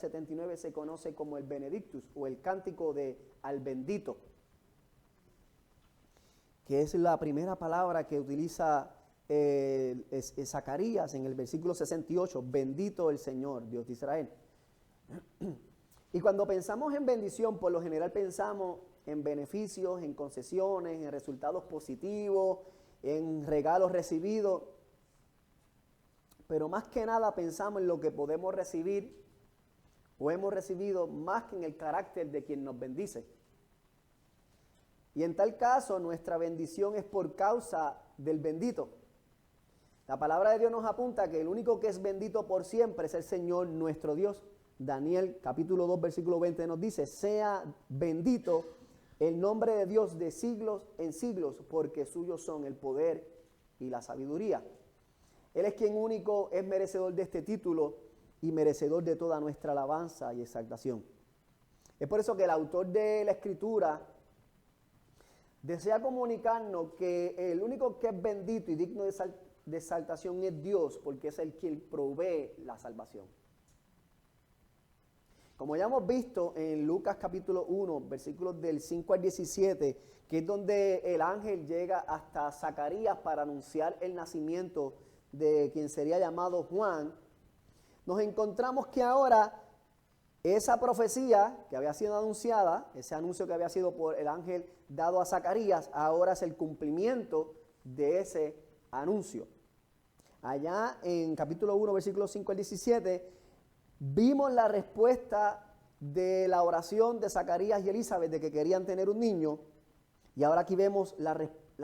79 se conoce como el Benedictus o el cántico de al bendito, que es la primera palabra que utiliza Zacarías en el versículo 68, bendito el Señor, Dios de Israel. Y cuando pensamos en bendición, por lo general pensamos en beneficios, en concesiones, en resultados positivos, en regalos recibidos, pero más que nada pensamos en lo que podemos recibir o hemos recibido más que en el carácter de quien nos bendice. Y en tal caso, nuestra bendición es por causa del bendito. La palabra de Dios nos apunta que el único que es bendito por siempre es el Señor nuestro Dios. Daniel capítulo 2 versículo 20 nos dice, sea bendito el nombre de Dios de siglos en siglos, porque suyos son el poder y la sabiduría. Él es quien único es merecedor de este título y merecedor de toda nuestra alabanza y exaltación. Es por eso que el autor de la Escritura desea comunicarnos que el único que es bendito y digno de exaltación es Dios, porque es el quien provee la salvación. Como ya hemos visto en Lucas capítulo 1, versículos del 5 al 17, que es donde el ángel llega hasta Zacarías para anunciar el nacimiento de quien sería llamado Juan, nos encontramos que ahora esa profecía que había sido anunciada, ese anuncio que había sido por el ángel dado a Zacarías, ahora es el cumplimiento de ese anuncio. Allá en capítulo 1, versículos 5 al 17, vimos la respuesta de la oración de Zacarías y Elizabeth de que querían tener un niño, y ahora aquí vemos la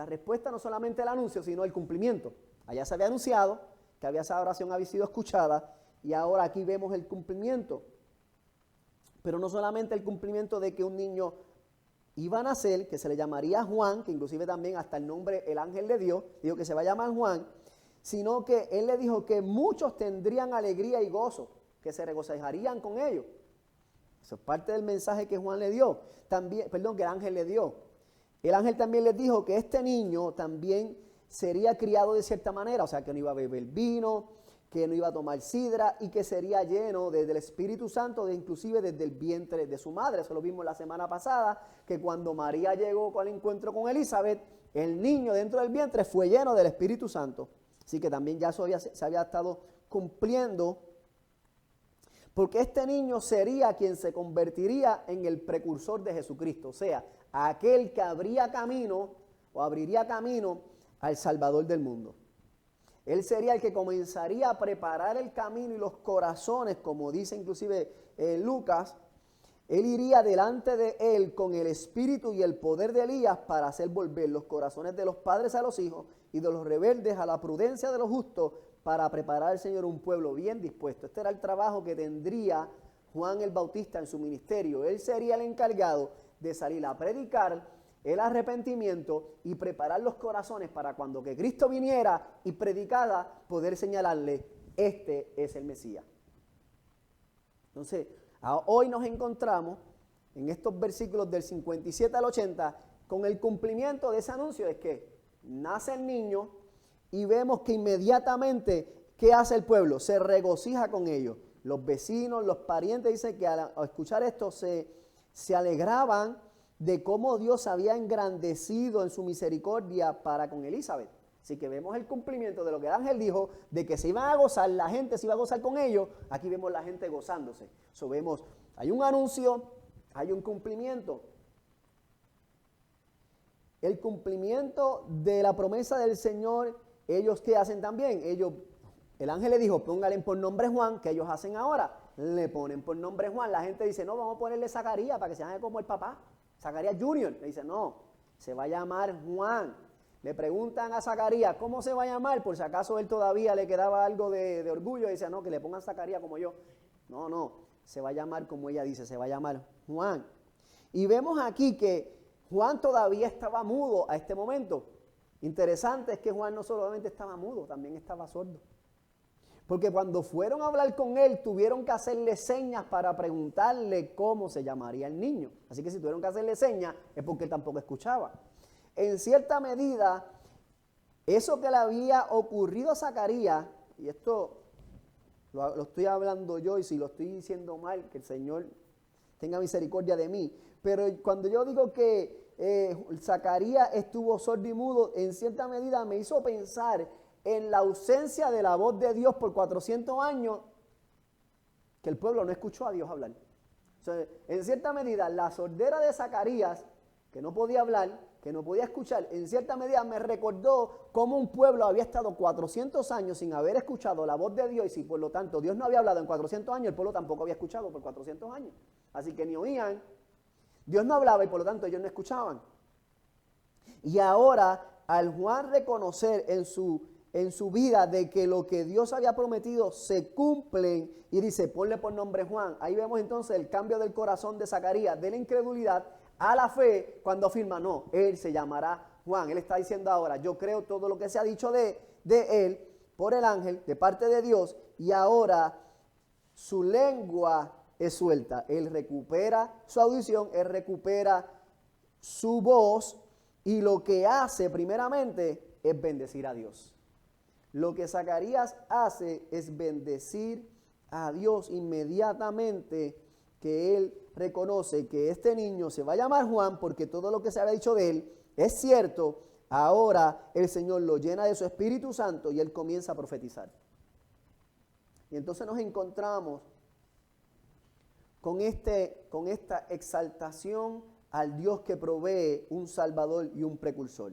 respuesta, no solamente el anuncio, sino el cumplimiento. Allá se había anunciado que esa oración había sido escuchada, y ahora aquí vemos el cumplimiento. Pero no solamente el cumplimiento de que un niño iba a nacer, que se le llamaría Juan, que inclusive también hasta el nombre el ángel le dio, dijo que se va a llamar Juan, sino que él le dijo que muchos tendrían alegría y gozo, que se regocijarían con ellos. Eso es parte del mensaje que Juan le dio, también, que el ángel le dio. El ángel también les dijo que este niño también sería criado de cierta manera, o sea, que no iba a beber vino, que no iba a tomar sidra y que sería lleno desde el Espíritu Santo, inclusive desde el vientre de su madre. Eso lo vimos la semana pasada, que cuando María llegó al encuentro con Elizabeth, el niño dentro del vientre fue lleno del Espíritu Santo. Así que también ya eso se había estado cumpliendo, porque este niño sería quien se convertiría en el precursor de Jesucristo, o sea, aquel que abriría camino al Salvador del mundo. Él sería el que comenzaría a preparar el camino y los corazones, como dice inclusive Lucas. Él iría delante de él con el espíritu y el poder de Elías para hacer volver los corazones de los padres a los hijos y de los rebeldes a la prudencia de los justos, para preparar al Señor un pueblo bien dispuesto. Este era el trabajo que tendría Juan el Bautista en su ministerio. Él sería el encargado de salir a predicar el arrepentimiento y preparar los corazones para cuando que Cristo viniera y predicara, poder señalarle, este es el Mesías. Entonces, hoy nos encontramos en estos versículos del 57 al 80 con el cumplimiento de ese anuncio, es que nace el niño y vemos que inmediatamente, ¿qué hace el pueblo? Se regocija con ellos. Los vecinos, los parientes, dicen que al escuchar esto se alegraban de cómo Dios había engrandecido en su misericordia para con Elizabeth. Así que vemos el cumplimiento de lo que el ángel dijo, de que se iban a gozar, la gente se iba a gozar con ellos. Aquí vemos la gente gozándose. So, vemos, hay un anuncio, hay un cumplimiento. El cumplimiento de la promesa del Señor, ellos ¿qué hacen también? El ángel le dijo, póngale por nombre Juan, que ellos hacen ahora. Le ponen por nombre Juan. La gente dice, no, vamos a ponerle Zacarías para que se llame como el papá. Zacarías Junior. Le dice, no, se va a llamar Juan. Le preguntan a Zacarías, ¿cómo se va a llamar? Por si acaso él todavía le quedaba algo de orgullo. Y dice, no, que le pongan Zacarías como yo. No, se va a llamar como ella dice, se va a llamar Juan. Y vemos aquí que Juan todavía estaba mudo a este momento. Interesante es que Juan no solamente estaba mudo, también estaba sordo. Porque cuando fueron a hablar con él, tuvieron que hacerle señas para preguntarle cómo se llamaría el niño. Así que si tuvieron que hacerle señas, es porque él tampoco escuchaba. En cierta medida, eso que le había ocurrido a Zacarías, y esto lo estoy hablando yo, y si lo estoy diciendo mal, que el Señor tenga misericordia de mí. Pero cuando yo digo que Zacarías estuvo sordo y mudo, en cierta medida me hizo pensar en la ausencia de la voz de Dios por 400 años, que el pueblo no escuchó a Dios hablar. O sea, en cierta medida, la sordera de Zacarías, que no podía hablar, que no podía escuchar, en cierta medida me recordó cómo un pueblo había estado 400 años sin haber escuchado la voz de Dios, y si por lo tanto Dios no había hablado en 400 años, el pueblo tampoco había escuchado por 400 años. Así que ni oían, Dios no hablaba y por lo tanto ellos no escuchaban. Y ahora, al Juan reconocer en su vida de que lo que Dios había prometido se cumplen, y dice, ponle por nombre Juan. Ahí vemos entonces el cambio del corazón de Zacarías, de la incredulidad a la fe, cuando afirma, no, él se llamará Juan. Él está diciendo ahora, yo creo todo lo que se ha dicho de él por el ángel, de parte de Dios, y ahora su lengua es suelta. Él recupera su audición, él recupera su voz, y lo que hace primeramente es bendecir a Dios. Lo que Zacarías hace es bendecir a Dios inmediatamente, que él reconoce que este niño se va a llamar Juan porque todo lo que se había dicho de él es cierto. Ahora el Señor lo llena de su Espíritu Santo y él comienza a profetizar. Y entonces nos encontramos con esta exaltación al Dios que provee un Salvador y un precursor.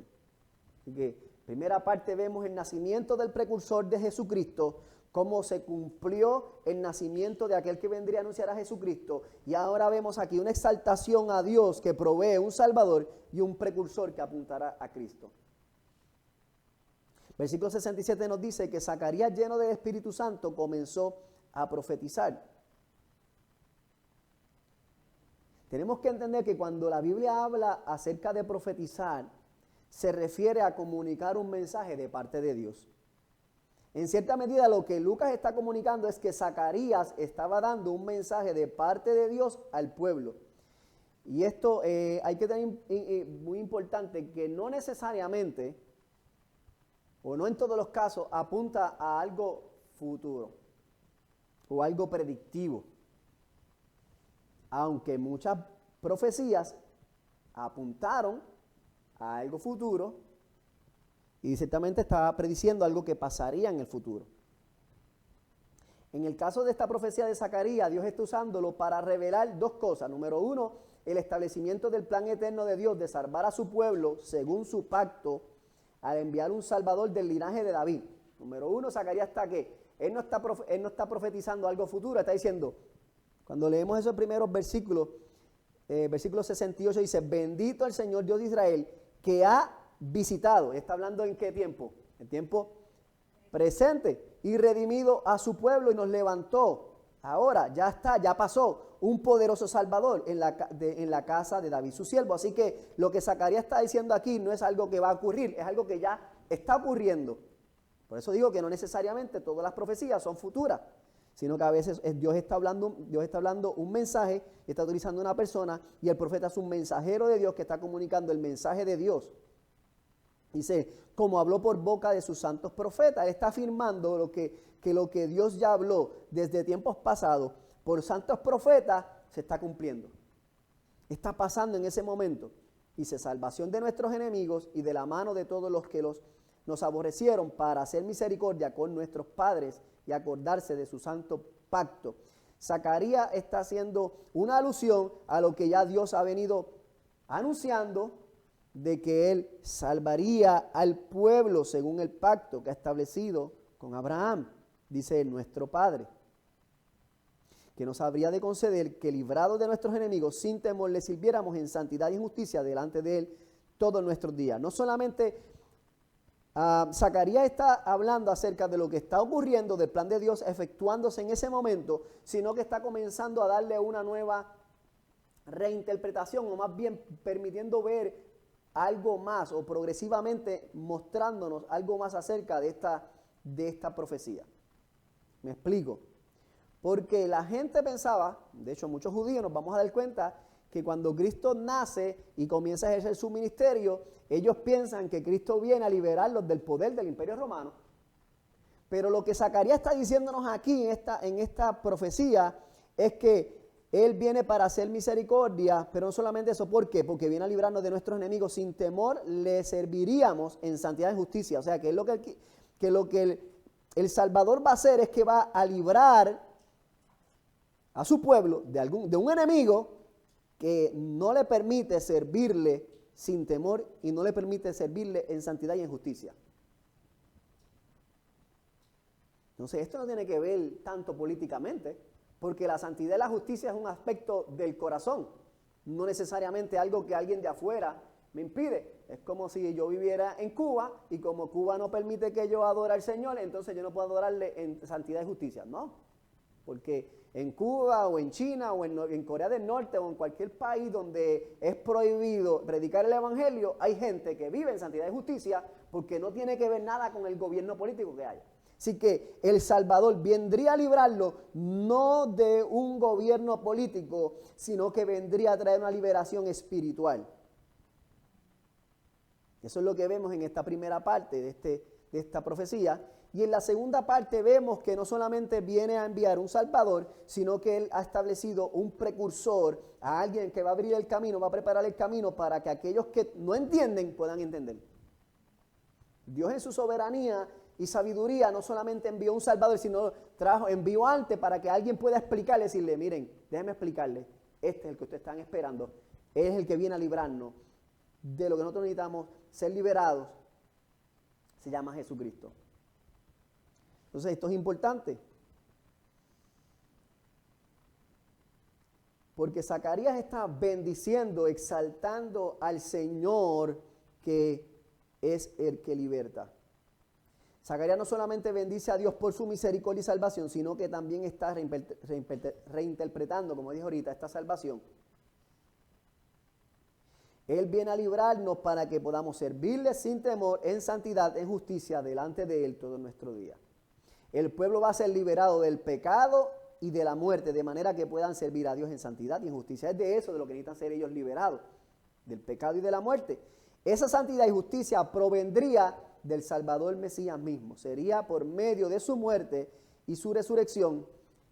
Así que, primera parte, vemos el nacimiento del precursor de Jesucristo, cómo se cumplió el nacimiento de aquel que vendría a anunciar a Jesucristo. Y ahora vemos aquí una exaltación a Dios que provee un Salvador y un precursor que apuntará a Cristo. Versículo 67 nos dice que Zacarías, lleno del Espíritu Santo, comenzó a profetizar. Tenemos que entender que cuando la Biblia habla acerca de profetizar, se refiere a comunicar un mensaje de parte de Dios. En cierta medida, lo que Lucas está comunicando es que Zacarías estaba dando un mensaje de parte de Dios al pueblo. Y esto hay que tener muy importante, que no necesariamente, o no en todos los casos, apunta a algo futuro o algo predictivo. Aunque muchas profecías apuntaron a algo futuro, y ciertamente estaba prediciendo algo que pasaría en el futuro. En el caso de esta profecía de Zacarías, Dios está usándolo para revelar dos cosas. Número uno, el establecimiento del plan eterno de Dios de salvar a su pueblo según su pacto, al enviar un Salvador del linaje de David. Número uno, Zacarías está que él no está profetizando algo futuro, está diciendo, cuando leemos esos primeros versículos, versículo 68 dice, bendito el Señor Dios de Israel, que ha visitado. ¿Está hablando en qué tiempo? El tiempo presente. Y redimido a su pueblo y nos levantó. Ahora ya está, ya pasó un poderoso Salvador en la casa de David su siervo. Así que lo que Zacarías está diciendo aquí no es algo que va a ocurrir, es algo que ya está ocurriendo. Por eso digo que no necesariamente todas las profecías son futuras, sino que a veces Dios está hablando un mensaje, está utilizando una persona, y el profeta es un mensajero de Dios que está comunicando el mensaje de Dios. Dice, como habló por boca de sus santos profetas. Él está afirmando lo que Dios ya habló desde tiempos pasados por santos profetas se está cumpliendo. Está pasando en ese momento. Dice, salvación de nuestros enemigos y de la mano de todos los que nos aborrecieron, para hacer misericordia con nuestros padres y acordarse de su santo pacto. Zacarías está haciendo una alusión a lo que ya Dios ha venido anunciando, de que él salvaría al pueblo según el pacto que ha establecido con Abraham, dice él, nuestro padre, que nos habría de conceder que, librados de nuestros enemigos, sin temor le sirviéramos en santidad y justicia delante de él todos nuestros días. No solamente Zacarías está hablando acerca de lo que está ocurriendo, del plan de Dios efectuándose en ese momento, sino que está comenzando a darle una nueva reinterpretación, o más bien permitiendo ver algo más, o progresivamente mostrándonos algo más acerca de esta profecía. ¿Me explico? Porque la gente pensaba, de hecho muchos judíos nos vamos a dar cuenta, que cuando Cristo nace y comienza a ejercer su ministerio, ellos piensan que Cristo viene a liberarlos del poder del Imperio Romano. Pero lo que Zacarías está diciéndonos aquí en esta profecía es que Él viene para hacer misericordia, pero no solamente eso. ¿Por qué? Porque viene a librarnos de nuestros enemigos. Sin temor le serviríamos en santidad y justicia. O sea, que el Salvador va a hacer es que va a librar a su pueblo de un enemigo que no le permite servirle sin temor y no le permite servirle en santidad y en justicia. Entonces, esto no tiene que ver tanto políticamente, porque la santidad y la justicia es un aspecto del corazón, no necesariamente algo que alguien de afuera me impide. Es como si yo viviera en Cuba y como Cuba no permite que yo adore al Señor, entonces yo no puedo adorarle en santidad y justicia. No, porque en Cuba o en China o en Corea del Norte o en cualquier país donde es prohibido predicar el evangelio, hay gente que vive en santidad y justicia porque no tiene que ver nada con el gobierno político que haya. Así que el Salvador vendría a librarlo no de un gobierno político, sino que vendría a traer una liberación espiritual. Eso es lo que vemos en esta primera parte de esta profecía. Y en la segunda parte vemos que no solamente viene a enviar un Salvador, sino que Él ha establecido un precursor, a alguien que va a abrir el camino, va a preparar el camino para que aquellos que no entienden puedan entender. Dios en su soberanía y sabiduría no solamente envió un Salvador, sino envió antes para que alguien pueda explicarle, decirle, miren, déjenme explicarle, este es el que ustedes están esperando, Él es el que viene a librarnos de lo que nosotros necesitamos ser liberados, se llama Jesucristo. Entonces esto es importante, porque Zacarías está bendiciendo, exaltando al Señor que es el que liberta. Zacarías no solamente bendice a Dios por su misericordia y salvación, sino que también está reinterpretando, como dije ahorita, esta salvación. Él viene a librarnos para que podamos servirle sin temor, en santidad, en justicia, delante de Él todo nuestro día. El pueblo va a ser liberado del pecado y de la muerte, de manera que puedan servir a Dios en santidad y en justicia. Es de eso de lo que necesitan ser ellos liberados, del pecado y de la muerte. Esa santidad y justicia provendría del Salvador Mesías mismo. Sería por medio de su muerte y su resurrección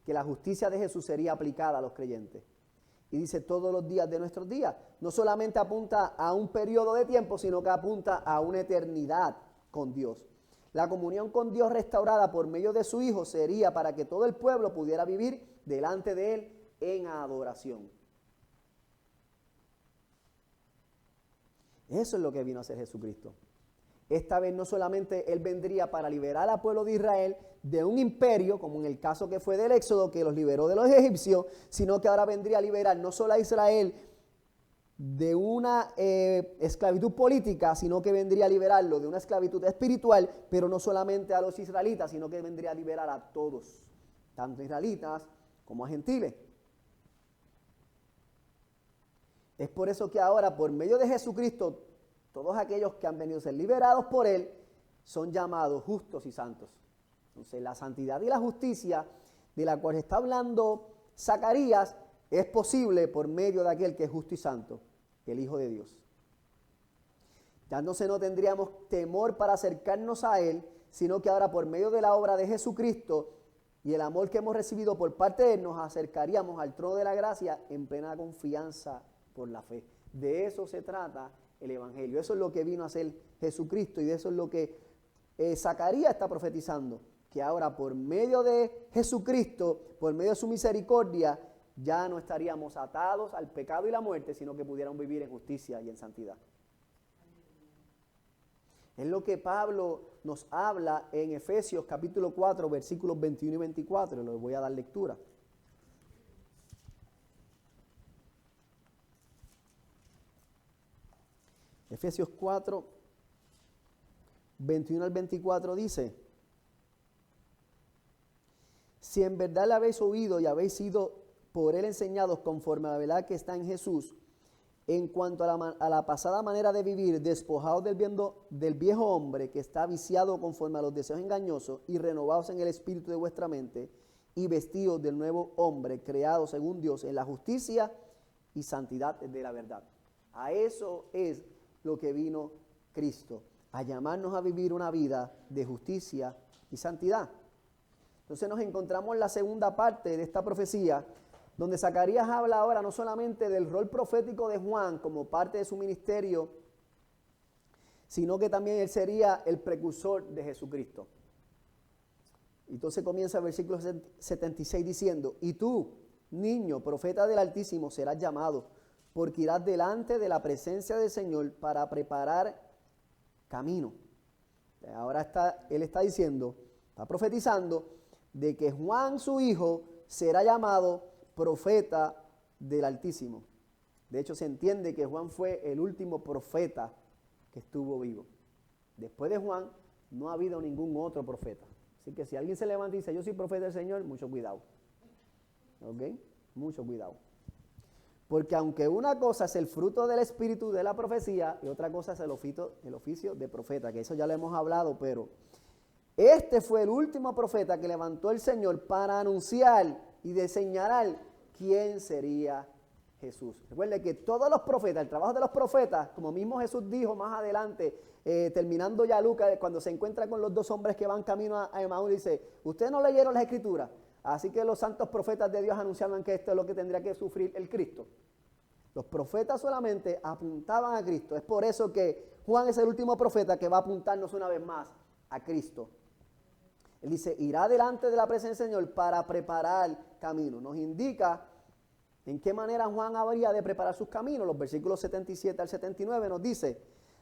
que la justicia de Jesús sería aplicada a los creyentes. Y dice todos los días de nuestros días. No solamente apunta a un periodo de tiempo, sino que apunta a una eternidad con Dios. La comunión con Dios restaurada por medio de su Hijo sería para que todo el pueblo pudiera vivir delante de Él en adoración. Eso es lo que vino a hacer Jesucristo. Esta vez no solamente Él vendría para liberar al pueblo de Israel de un imperio, como en el caso que fue del Éxodo, que los liberó de los egipcios, sino que ahora vendría a liberar no solo a Israel de una esclavitud política, sino que vendría a liberarlo de una esclavitud espiritual, pero no solamente a los israelitas, sino que vendría a liberar a todos, tanto israelitas como a gentiles. Es por eso que ahora, por medio de Jesucristo, todos aquellos que han venido a ser liberados por Él son llamados justos y santos. Entonces, la santidad y la justicia de la cual está hablando Zacarías es posible por medio de aquel que es justo y santo, el Hijo de Dios. Ya entonces no tendríamos temor para acercarnos a Él, sino que ahora por medio de la obra de Jesucristo y el amor que hemos recibido por parte de Él, nos acercaríamos al trono de la gracia en plena confianza por la fe. De eso se trata el Evangelio. Eso es lo que vino a hacer Jesucristo y de eso es lo que Zacarías está profetizando, que ahora por medio de Jesucristo, por medio de su misericordia, ya no estaríamos atados al pecado y la muerte, sino que pudiéramos vivir en justicia y en santidad. Es lo que Pablo nos habla en Efesios capítulo 4, versículos 21 y 24. Les voy a dar lectura. Efesios 4, 21 al 24 dice: si en verdad le habéis oído y habéis sido por Él enseñados conforme a la verdad que está en Jesús, en cuanto a la pasada manera de vivir, despojados del viejo hombre que está viciado conforme a los deseos engañosos y renovados en el espíritu de vuestra mente y vestidos del nuevo hombre creado según Dios en la justicia y santidad de la verdad. A eso es lo que vino Cristo, a llamarnos a vivir una vida de justicia y santidad. Entonces nos encontramos en la segunda parte de esta profecía, donde Zacarías habla ahora no solamente del rol profético de Juan como parte de su ministerio, sino que también él sería el precursor de Jesucristo. Entonces comienza el versículo 76 diciendo, y tú, niño, profeta del Altísimo, serás llamado, porque irás delante de la presencia del Señor para preparar camino. Ahora él está diciendo, está profetizando, de que Juan, su hijo, será llamado profeta del Altísimo. De hecho, se entiende que Juan fue el último profeta que estuvo vivo. Después de Juan, no ha habido ningún otro profeta. Así que si alguien se levanta y dice, yo soy profeta del Señor, mucho cuidado. ¿Ok? Mucho cuidado. Porque aunque una cosa es el fruto del espíritu de la profecía y otra cosa es el oficio de profeta, que eso ya lo hemos hablado, pero este fue el último profeta que levantó el Señor para anunciar y de señalar quién sería Jesús. Recuerde que todos los profetas, el trabajo de los profetas, como mismo Jesús dijo más adelante, terminando ya Lucas, cuando se encuentra con los dos hombres que van camino a Emaús, dice, ustedes no leyeron las Escrituras, así que los santos profetas de Dios anunciaban que esto es lo que tendría que sufrir el Cristo. Los profetas solamente apuntaban a Cristo. Es por eso que Juan es el último profeta que va a apuntarnos una vez más a Cristo. Él dice, irá delante de la presencia del Señor para preparar camino. Nos indica en qué manera Juan habría de preparar sus caminos. Los versículos 77 al 79 nos dice,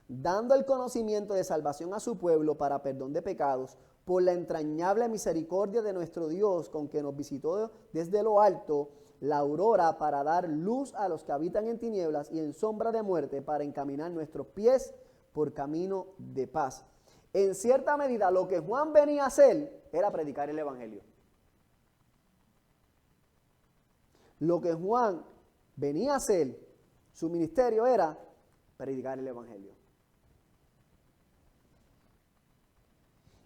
dando el conocimiento de salvación a su pueblo para perdón de pecados, por la entrañable misericordia de nuestro Dios, con que nos visitó desde lo alto la aurora para dar luz a los que habitan en tinieblas y en sombra de muerte, para encaminar nuestros pies por camino de paz. En cierta medida, lo que Juan venía a hacer era predicar el Evangelio. Lo que Juan venía a hacer, su ministerio era predicar el Evangelio.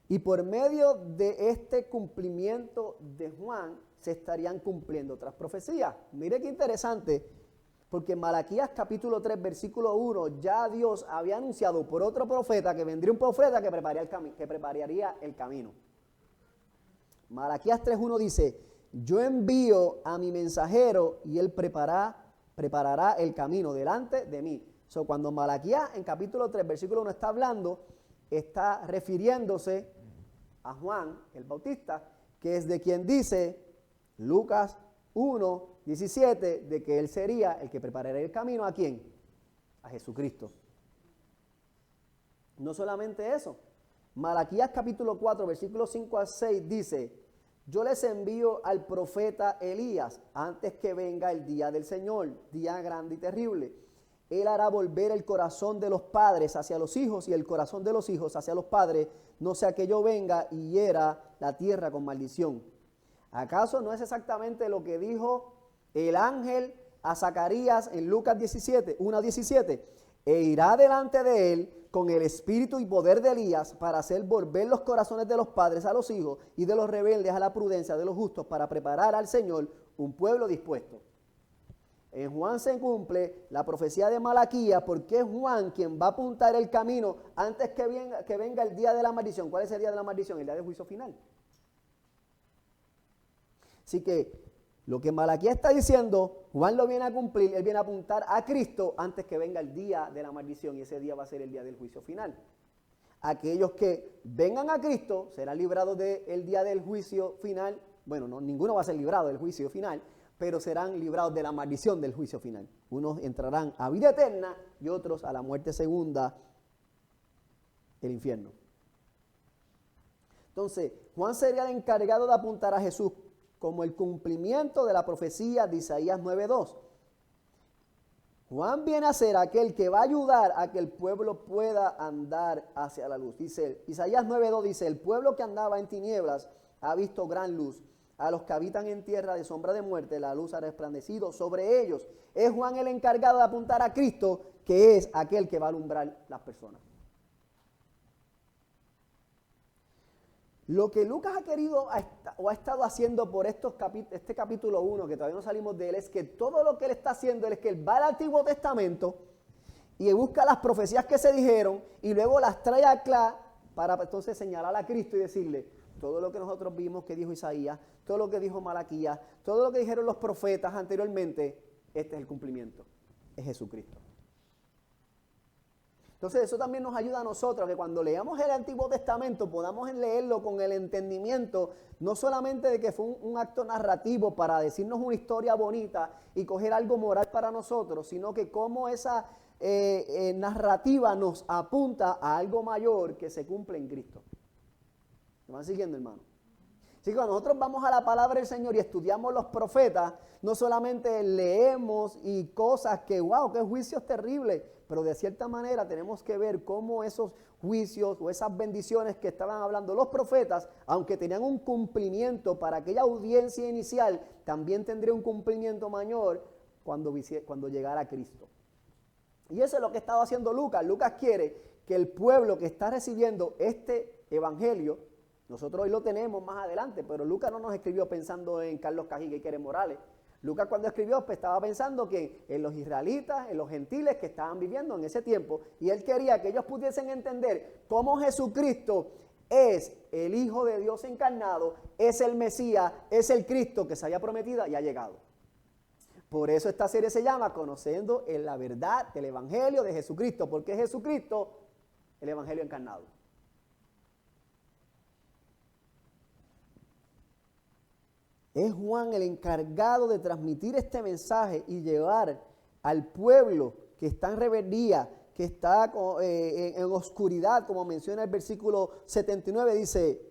Y por medio de este cumplimiento de Juan, se estarían cumpliendo otras profecías. Mire qué interesante, porque en Malaquías capítulo 3, versículo 1, ya Dios había anunciado por otro profeta que vendría un profeta que prepararía el camino. Malaquías 3.1 dice, yo envío a mi mensajero y él preparará el camino delante de mí. Cuando Malaquías en capítulo 3, versículo 1 está hablando, está refiriéndose a Juan el Bautista, que es de quien dice Lucas 1:17, de que él sería el que prepararía el camino. ¿A quién? A Jesucristo. No solamente eso, Malaquías capítulo 4, versículos 5 al 6 dice, yo les envío al profeta Elías antes que venga el día del Señor, día grande y terrible. Él hará volver el corazón de los padres hacia los hijos y el corazón de los hijos hacia los padres, no sea que yo venga y hiera la tierra con maldición. ¿Acaso no es exactamente lo que dijo el ángel a Zacarías en Lucas 1:17? E irá delante de él con el espíritu y poder de Elías para hacer volver los corazones de los padres a los hijos y de los rebeldes a la prudencia de los justos, para preparar al Señor un pueblo dispuesto. En Juan se cumple la profecía de Malaquías, porque es Juan quien va a apuntar el camino antes que venga el día de la maldición. ¿Cuál es el día de la maldición? El día del juicio final. Así que lo que Malaquías está diciendo, Juan lo viene a cumplir. Él viene a apuntar a Cristo antes que venga el día de la maldición, y ese día va a ser el día del juicio final. Aquellos que vengan a Cristo serán librados del día del juicio final. Bueno, no, ninguno va a ser librado del juicio final, pero serán librados de la maldición del juicio final. Unos entrarán a vida eterna y otros a la muerte segunda, el infierno. Entonces, Juan sería el encargado de apuntar a Jesús como el cumplimiento de la profecía de Isaías 9:2. Juan viene a ser aquel que va a ayudar a que el pueblo pueda andar hacia la luz. Dice, Isaías 9:2 dice, el pueblo que andaba en tinieblas ha visto gran luz. A los que habitan en tierra de sombra de muerte, la luz ha resplandecido sobre ellos. Es Juan el encargado de apuntar a Cristo, que es aquel que va a alumbrar las personas. Lo que Lucas ha querido o ha estado haciendo por este capítulo 1, que todavía no salimos de él, es que todo lo que él está haciendo es que él va al Antiguo Testamento y busca las profecías que se dijeron y luego las trae acá para entonces señalar a Cristo y decirle, todo lo que nosotros vimos que dijo Isaías, todo lo que dijo Malaquías, todo lo que dijeron los profetas anteriormente, este es el cumplimiento, es Jesucristo. Entonces eso también nos ayuda a nosotros, que cuando leamos el Antiguo Testamento podamos leerlo con el entendimiento, no solamente de que fue un acto narrativo para decirnos una historia bonita y coger algo moral para nosotros, sino que cómo esa narrativa nos apunta a algo mayor que se cumple en Cristo. ¿Me van siguiendo, hermano? Así que cuando nosotros vamos a la palabra del Señor y estudiamos los profetas, no solamente leemos y cosas que, wow, qué juicios terribles, pero de cierta manera tenemos que ver cómo esos juicios o esas bendiciones que estaban hablando los profetas, aunque tenían un cumplimiento para aquella audiencia inicial, también tendría un cumplimiento mayor cuando llegara Cristo. Y eso es lo que estaba haciendo Lucas. Lucas quiere que el pueblo que está recibiendo este evangelio, nosotros hoy lo tenemos más adelante, pero Lucas no nos escribió pensando en Carlos Cajiga y Keren Morales. Lucas cuando escribió pues, estaba pensando que en los israelitas, en los gentiles que estaban viviendo en ese tiempo, y él quería que ellos pudiesen entender cómo Jesucristo es el Hijo de Dios encarnado, es el Mesías, es el Cristo que se había prometido y ha llegado. Por eso esta serie se llama Conociendo en la verdad del Evangelio de Jesucristo, porque es Jesucristo el Evangelio encarnado. Es Juan el encargado de transmitir este mensaje y llevar al pueblo que está en rebeldía, que está en oscuridad, como menciona el versículo 79, dice,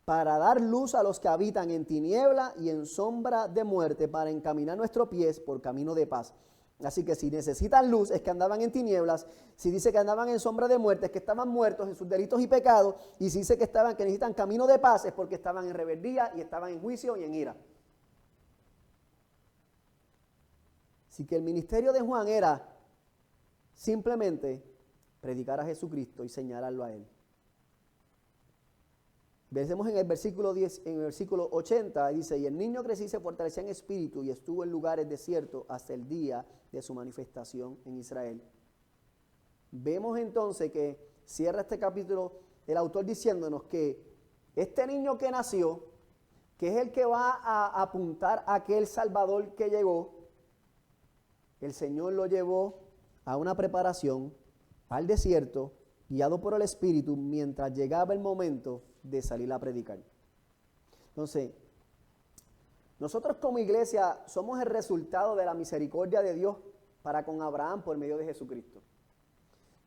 para dar luz a los que habitan en tiniebla y en sombra de muerte, para encaminar nuestros pies por camino de paz. Así que si necesitan luz es que andaban en tinieblas, si dice que andaban en sombra de muerte es que estaban muertos en sus delitos y pecados, y si dice que necesitan camino de paz es porque estaban en rebeldía y estaban en juicio y en ira. Así que el ministerio de Juan era simplemente predicar a Jesucristo y señalarlo a Él. Veamos en el versículo 10, en el versículo 80, dice, y el niño creció y se fortalecía en espíritu y estuvo en lugares desiertos hasta el día de su manifestación en Israel. Vemos entonces que cierra este capítulo el autor diciéndonos que este niño que nació, que es el que va a apuntar a aquel Salvador que llegó, el Señor lo llevó a una preparación al desierto, guiado por el Espíritu, mientras llegaba el momento de salir a predicar. Entonces, nosotros como iglesia somos el resultado de la misericordia de Dios para con Abraham por medio de Jesucristo.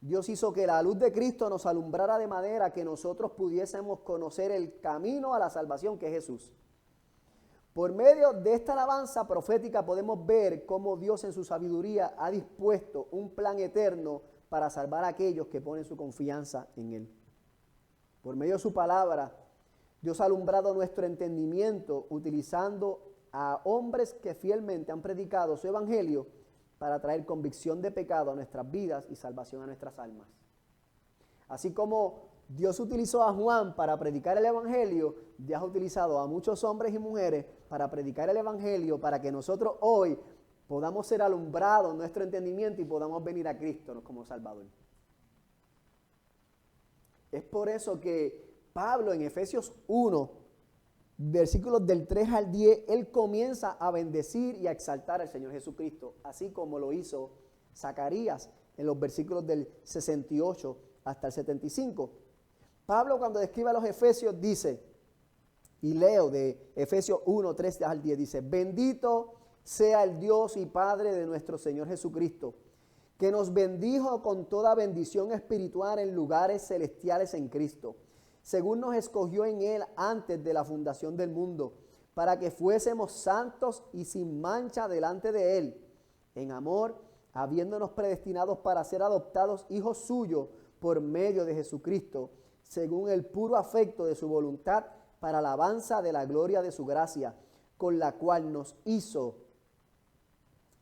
Dios hizo que la luz de Cristo nos alumbrara de manera que nosotros pudiésemos conocer el camino a la salvación que es Jesús. Por medio de esta alabanza profética podemos ver cómo Dios en su sabiduría ha dispuesto un plan eterno para salvar a aquellos que ponen su confianza en Él. Por medio de su palabra, Dios ha alumbrado nuestro entendimiento utilizando a hombres que fielmente han predicado su evangelio para traer convicción de pecado a nuestras vidas y salvación a nuestras almas. Así como Dios utilizó a Juan para predicar el evangelio, Dios ha utilizado a muchos hombres y mujeres para predicar el evangelio, para que nosotros hoy podamos ser alumbrados en nuestro entendimiento y podamos venir a Cristo como Salvador. Es por eso que Pablo en Efesios 1, versículos del 3 al 10, él comienza a bendecir y a exaltar al Señor Jesucristo, así como lo hizo Zacarías en los versículos del 68 hasta el 75. Pablo cuando describe a los Efesios dice, y leo de Efesios 1, 3 al 10, dice, bendito sea el Dios y Padre de nuestro Señor Jesucristo, que nos bendijo con toda bendición espiritual en lugares celestiales en Cristo, según nos escogió en Él antes de la fundación del mundo, para que fuésemos santos y sin mancha delante de Él, en amor, habiéndonos predestinados para ser adoptados hijos suyos por medio de Jesucristo, según el puro afecto de su voluntad, para alabanza de la gloria de su gracia, con la cual nos hizo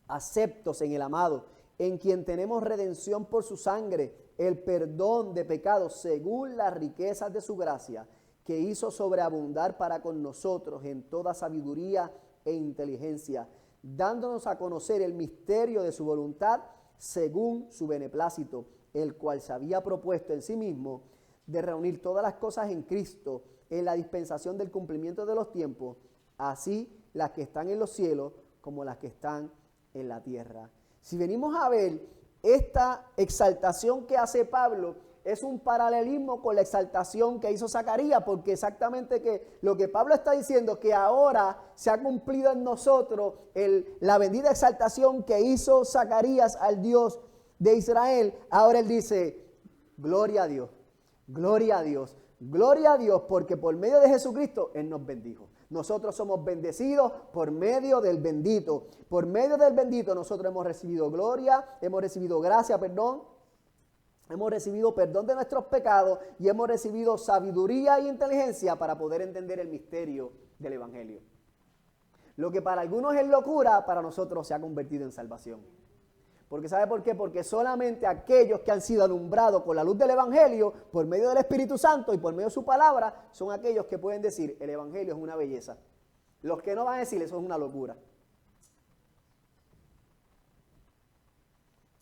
aceptos en el amado, en quien tenemos redención por su sangre, el perdón de pecados según las riquezas de su gracia, que hizo sobreabundar para con nosotros en toda sabiduría e inteligencia, dándonos a conocer el misterio de su voluntad según su beneplácito, el cual se había propuesto en sí mismo de reunir todas las cosas en Cristo, en la dispensación del cumplimiento de los tiempos, así las que están en los cielos como las que están en la tierra. Si venimos a ver esta exaltación que hace Pablo, es un paralelismo con la exaltación que hizo Zacarías, porque exactamente que lo que Pablo está diciendo, que ahora se ha cumplido en nosotros la bendita exaltación que hizo Zacarías al Dios de Israel. Ahora él dice, gloria a Dios, gloria a Dios, gloria a Dios, porque por medio de Jesucristo Él nos bendijo. Nosotros somos bendecidos por medio del bendito. Por medio del bendito nosotros hemos recibido gloria, hemos recibido gracia, perdón. Hemos recibido perdón de nuestros pecados y hemos recibido sabiduría e inteligencia para poder entender el misterio del Evangelio. Lo que para algunos es locura, para nosotros se ha convertido en salvación. Porque ¿sabe por qué? Porque solamente aquellos que han sido alumbrados con la luz del Evangelio, por medio del Espíritu Santo y por medio de su palabra, son aquellos que pueden decir, el Evangelio es una belleza. Los que no van a decir, eso es una locura.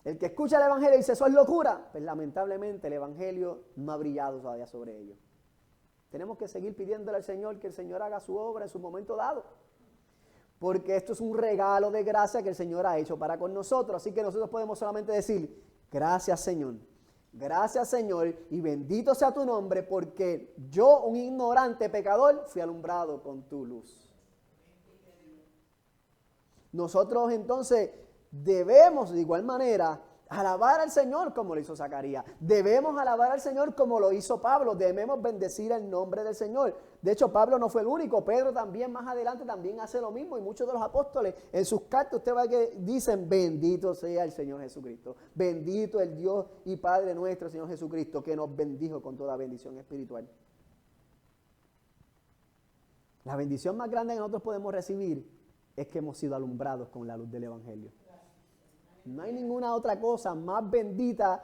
El que escucha el Evangelio y dice, eso es locura, pues lamentablemente el Evangelio no ha brillado todavía sobre ellos. Tenemos que seguir pidiéndole al Señor que el Señor haga su obra en su momento dado. Porque esto es un regalo de gracia que el Señor ha hecho para con nosotros. Así que nosotros podemos solamente decir, gracias Señor, y bendito sea tu nombre, porque yo, un ignorante pecador, fui alumbrado con tu luz. Nosotros entonces debemos de igual manera alabar al Señor como lo hizo Zacarías. Debemos alabar al Señor como lo hizo Pablo. Debemos bendecir el nombre del Señor. De hecho, Pablo no fue el único. Pedro también más adelante también hace lo mismo. Y muchos de los apóstoles en sus cartas usted va a que dicen, bendito sea el Señor Jesucristo. Bendito el Dios y Padre nuestro, Señor Jesucristo, que nos bendijo con toda bendición espiritual. La bendición más grande que nosotros podemos recibir es que hemos sido alumbrados con la luz del Evangelio. No hay ninguna otra cosa más bendita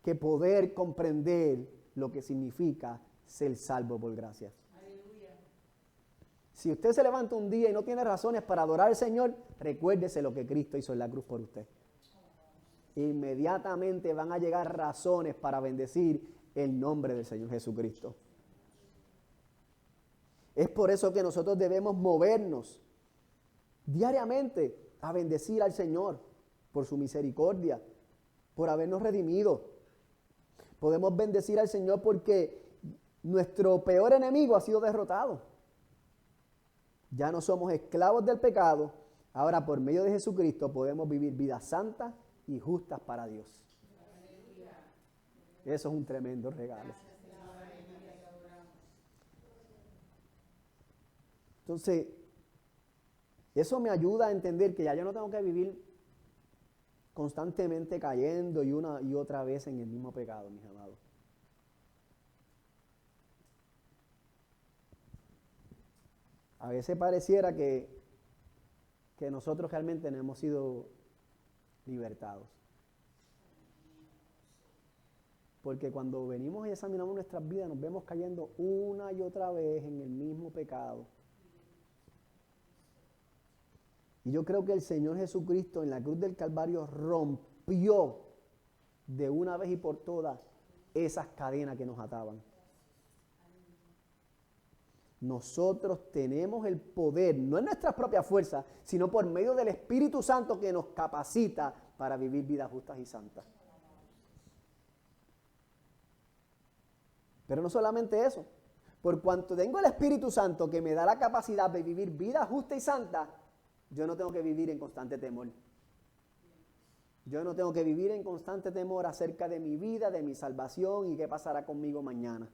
que poder comprender lo que significa ser salvo por gracia. Aleluya. Si usted se levanta un día y no tiene razones para adorar al Señor, recuérdese lo que Cristo hizo en la cruz por usted. Inmediatamente van a llegar razones para bendecir el nombre del Señor Jesucristo. Es por eso que nosotros debemos movernos diariamente a bendecir al Señor por su misericordia, por habernos redimido. Podemos bendecir al Señor porque nuestro peor enemigo ha sido derrotado. Ya no somos esclavos del pecado. Ahora por medio de Jesucristo podemos vivir vidas santas y justas para Dios. Eso es un tremendo regalo. Entonces, eso me ayuda a entender que ya yo no tengo que vivir constantemente cayendo y una y otra vez en el mismo pecado, mis amados. A veces pareciera que nosotros realmente no hemos sido libertados. Porque cuando venimos y examinamos nuestras vidas, nos vemos cayendo una y otra vez en el mismo pecado. Y yo creo que el Señor Jesucristo en la cruz del Calvario rompió de una vez y por todas esas cadenas que nos ataban. Nosotros tenemos el poder, no en nuestras propias fuerzas, sino por medio del Espíritu Santo que nos capacita para vivir vidas justas y santas. Pero no solamente eso, por cuanto tengo el Espíritu Santo que me da la capacidad de vivir vida justa y santa, yo no tengo que vivir en constante temor. Yo no tengo que vivir en constante temor acerca de mi vida, de mi salvación y qué pasará conmigo mañana.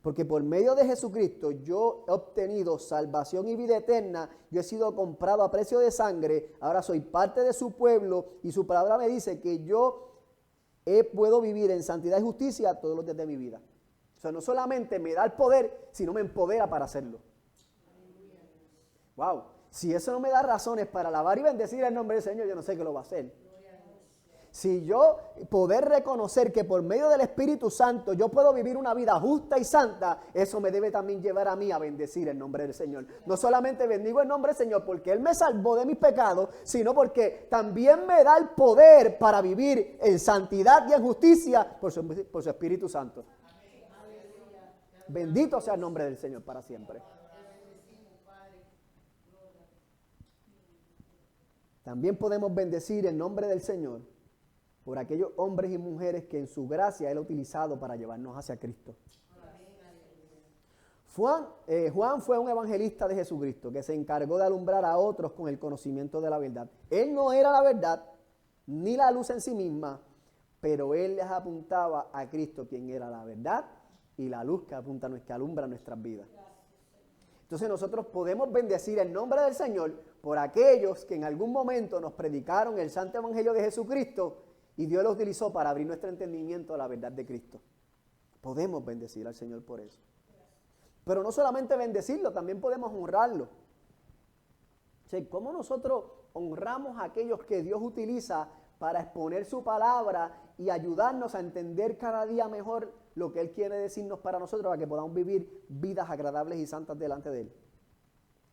Porque por medio de Jesucristo yo he obtenido salvación y vida eterna. Yo he sido comprado a precio de sangre. Ahora soy parte de su pueblo y su palabra me dice que yo puedo vivir en santidad y justicia todos los días de mi vida. O sea, no solamente me da el poder, sino me empodera para hacerlo. Wow. Si eso no me da razones para alabar y bendecir el nombre del Señor, yo no sé qué lo va a hacer. Si yo poder reconocer que por medio del Espíritu Santo yo puedo vivir una vida justa y santa, eso me debe también llevar a mí a bendecir el nombre del Señor. No solamente bendigo el nombre del Señor porque Él me salvó de mis pecados, sino porque también me da el poder para vivir en santidad y en justicia por su Espíritu Santo. Bendito sea el nombre del Señor para siempre. También podemos bendecir el nombre del Señor por aquellos hombres y mujeres que en su gracia Él ha utilizado para llevarnos hacia Cristo. Juan fue un evangelista de Jesucristo que se encargó de alumbrar a otros con el conocimiento de la verdad. Él no era la verdad, ni la luz en sí misma, pero él les apuntaba a Cristo, quien era la verdad y la luz que alumbra nuestras vidas. Entonces nosotros podemos bendecir el nombre del Señor por aquellos que en algún momento nos predicaron el santo evangelio de Jesucristo y Dios lo utilizó para abrir nuestro entendimiento a la verdad de Cristo. Podemos bendecir al Señor por eso. Pero no solamente bendecirlo, también podemos honrarlo. O sea, ¿cómo nosotros honramos a aquellos que Dios utiliza para exponer su palabra y ayudarnos a entender cada día mejor lo que Él quiere decirnos para nosotros, para que podamos vivir vidas agradables y santas delante de Él?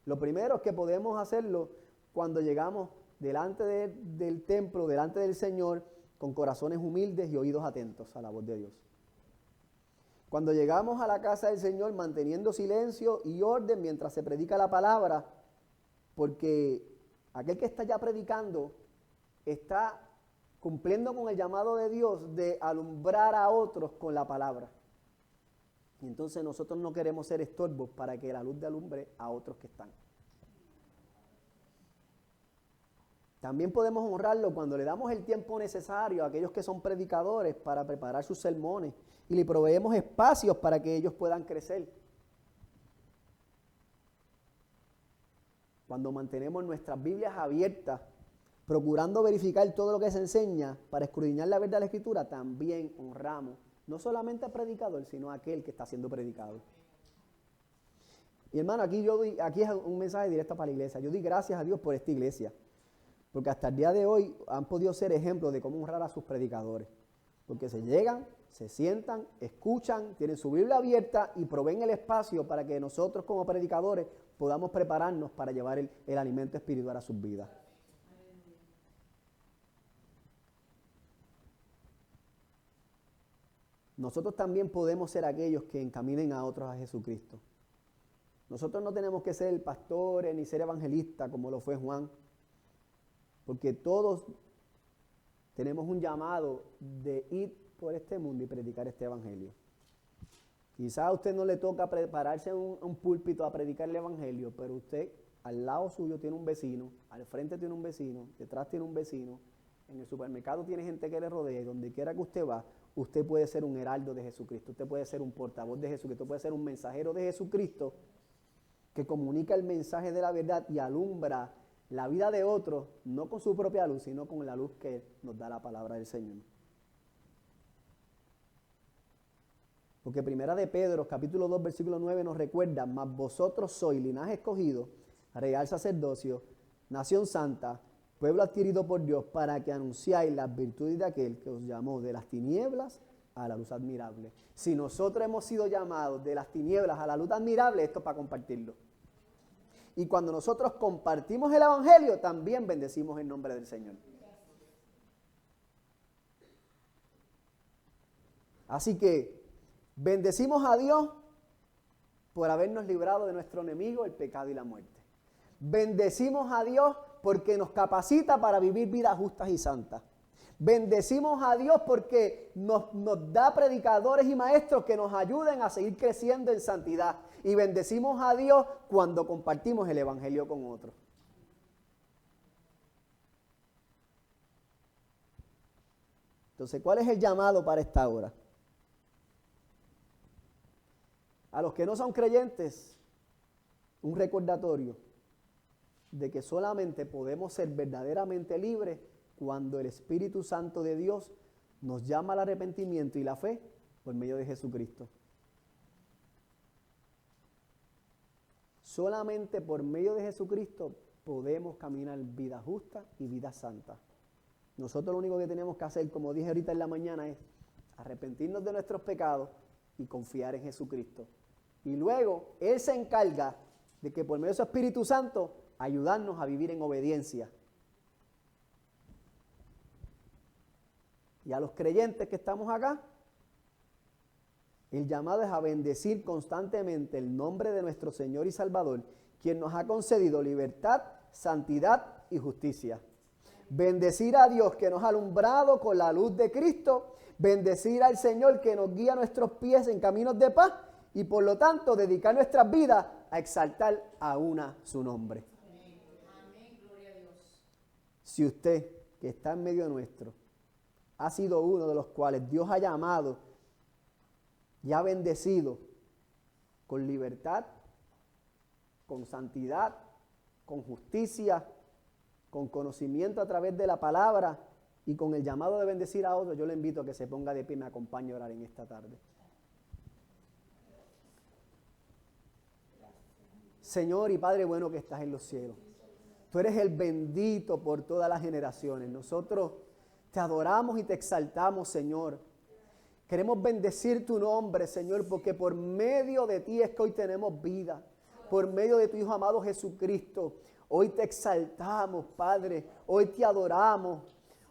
Lo primero es que podemos hacerlo cuando llegamos delante del templo, delante del Señor, con corazones humildes y oídos atentos a la voz de Dios. Cuando llegamos a la casa del Señor manteniendo silencio y orden mientras se predica la palabra, porque aquel que está ya predicando está cumpliendo con el llamado de Dios de alumbrar a otros con la palabra. Y entonces nosotros no queremos ser estorbos para que la luz alumbre a otros que están. También podemos honrarlo cuando le damos el tiempo necesario a aquellos que son predicadores para preparar sus sermones y le proveemos espacios para que ellos puedan crecer. Cuando mantenemos nuestras Biblias abiertas, procurando verificar todo lo que se enseña para escudriñar la verdad de la Escritura, también honramos no solamente al predicador, sino a aquel que está siendo predicado. Y hermano, aquí es un mensaje directo para la iglesia. Yo doy gracias a Dios por esta iglesia, porque hasta el día de hoy han podido ser ejemplos de cómo honrar a sus predicadores. Porque se llegan, se sientan, escuchan, tienen su Biblia abierta y proveen el espacio para que nosotros como predicadores podamos prepararnos para llevar el alimento espiritual a sus vidas. Nosotros también podemos ser aquellos que encaminen a otros a Jesucristo. Nosotros no tenemos que ser pastores ni ser evangelistas como lo fue Juan, porque todos tenemos un llamado de ir por este mundo y predicar este evangelio. Quizás a usted no le toca prepararse en un púlpito a predicar el evangelio, pero usted al lado suyo tiene un vecino, al frente tiene un vecino, detrás tiene un vecino, en el supermercado tiene gente que le rodea y donde quiera que usted va, usted puede ser un heraldo de Jesucristo, usted puede ser un portavoz de Jesucristo, puede ser un mensajero de Jesucristo que comunica el mensaje de la verdad y alumbra la vida de otros, no con su propia luz, sino con la luz que nos da la palabra del Señor. Porque primera de Pedro, capítulo 2, versículo 9 nos recuerda: mas vosotros sois linaje escogido, real sacerdocio, nación santa, pueblo adquirido por Dios, para que anunciáis las virtudes de aquel que os llamó de las tinieblas a la luz admirable. Si nosotros hemos sido llamados de las tinieblas a la luz admirable, esto es para compartirlo. Y cuando nosotros compartimos el evangelio, también bendecimos el nombre del Señor. Así que bendecimos a Dios por habernos librado de nuestro enemigo, el pecado y la muerte. Bendecimos a Dios porque nos capacita para vivir vidas justas y santas. Bendecimos a Dios porque nos da predicadores y maestros que nos ayuden a seguir creciendo en santidad. Y bendecimos a Dios cuando compartimos el evangelio con otros. Entonces, ¿cuál es el llamado para esta hora? A los que no son creyentes, un recordatorio de que solamente podemos ser verdaderamente libres cuando el Espíritu Santo de Dios nos llama al arrepentimiento y la fe por medio de Jesucristo. Solamente por medio de Jesucristo podemos caminar vida justa y vida santa. Nosotros lo único que tenemos que hacer, como dije ahorita en la mañana, es arrepentirnos de nuestros pecados y confiar en Jesucristo. Y luego Él se encarga de que por medio de su Espíritu Santo ayudarnos a vivir en obediencia. Y a los creyentes que estamos acá, El llamado es a bendecir constantemente el nombre de nuestro Señor y Salvador, quien nos ha concedido libertad, santidad y justicia. Bendecir a Dios que nos ha alumbrado con la luz de Cristo, bendecir al Señor que nos guía nuestros pies en caminos de paz y por lo tanto dedicar nuestras vidas a exaltar aún su nombre. Amén, gloria a Dios. Si usted que está en medio nuestro ha sido uno de los cuales Dios ha llamado y ha bendecido con libertad, con santidad, con justicia, con conocimiento a través de la palabra y con el llamado de bendecir a otros, yo le invito a que se ponga de pie y me acompañe a orar en esta tarde. Señor y Padre bueno que estás en los cielos, tú eres el bendito por todas las generaciones. Nosotros te adoramos y te exaltamos, Señor. Queremos bendecir tu nombre, Señor, porque por medio de ti es que hoy tenemos vida. Por medio de tu Hijo amado Jesucristo, hoy te exaltamos, Padre. Hoy te adoramos.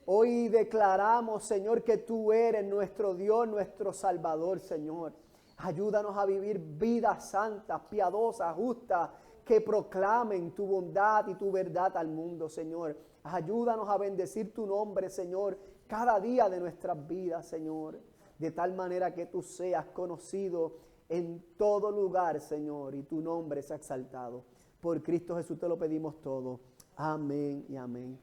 Hoy declaramos, Señor, que tú eres nuestro Dios, nuestro Salvador, Señor. Ayúdanos a vivir vidas santas, piadosas, justas, que proclamen tu bondad y tu verdad al mundo, Señor. Ayúdanos a bendecir tu nombre, Señor, cada día de nuestras vidas, Señor. De tal manera que tú seas conocido en todo lugar, Señor, y tu nombre sea exaltado. Por Cristo Jesús te lo pedimos todo. Amén y amén.